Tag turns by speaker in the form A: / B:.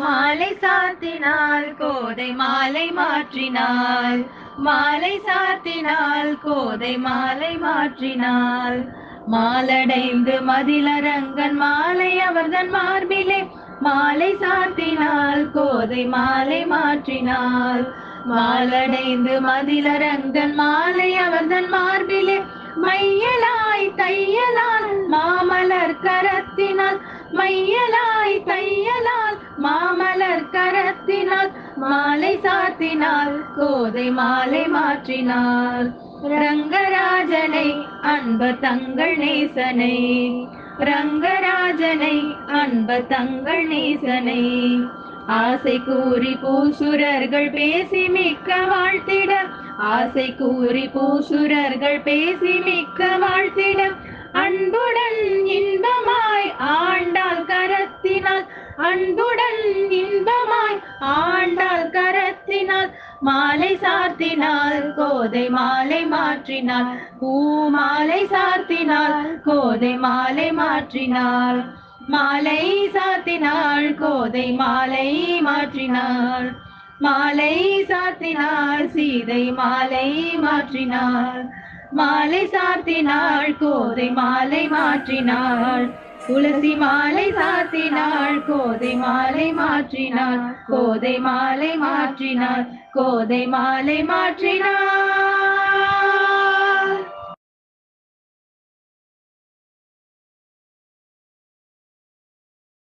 A: மாலை சாத்தினாள் கோதை மாலை மாற்றினாள். மாலை சாத்தினாள் கோதை மாலை மாற்றினாள். மாலடைந்து மதிலரங்கன் மாலை அவர்தன் மார்பிலே மாலை சாத்தினாள் கோதை மாலை மாற்றினாள். மாலடைந்து மதிலரங்கன் மாலை அவர்தன் மார்பிலே மையலாய் தையலால் மாமலர் கரத்தினால் மையலாய் தையலால் மாமலர் கரத்தினால் மாலை சாத்தினாள் கோதை மாலை மாற்றினாள். ரங்கராஜனை அன்பர் தங்கள் நேசனை ரங்கராஜனை அன்பர் தங்கள் நேசனை ஆசை கூறி பூசுரர்கள் பேசி மிக்க வாழ்த்திட ஆசை கூறி பூசுரர்கள் பேசி மிக்க வாழ்த்திட அன்புடன் இன்பமாய் ஆண்டாள் கரத்தினால் அன்புடன் இன்பமாய் ஆண்டாள் கரத்தினால் மாலை சாத்தினாள் கோதை மாலை மாற்றினாள். பூ மாலை சாத்தினாள் கோதை மாலை மாற்றினாள். மாலை சாத்தினாள் கோதை மாலை மாற்றினாள். மாலை சாத்தினாள் சீதை மாலை மாற்றினாள். மாலை சாத்தினாள் கோதை மாலை மாற்றினாள். துளசி மாலை சாத்தினாள் கோதை மாலை மாற்றினாள். கோதை மாலை மாற்றினாள். கோதை மாலை மாற்றினாள்.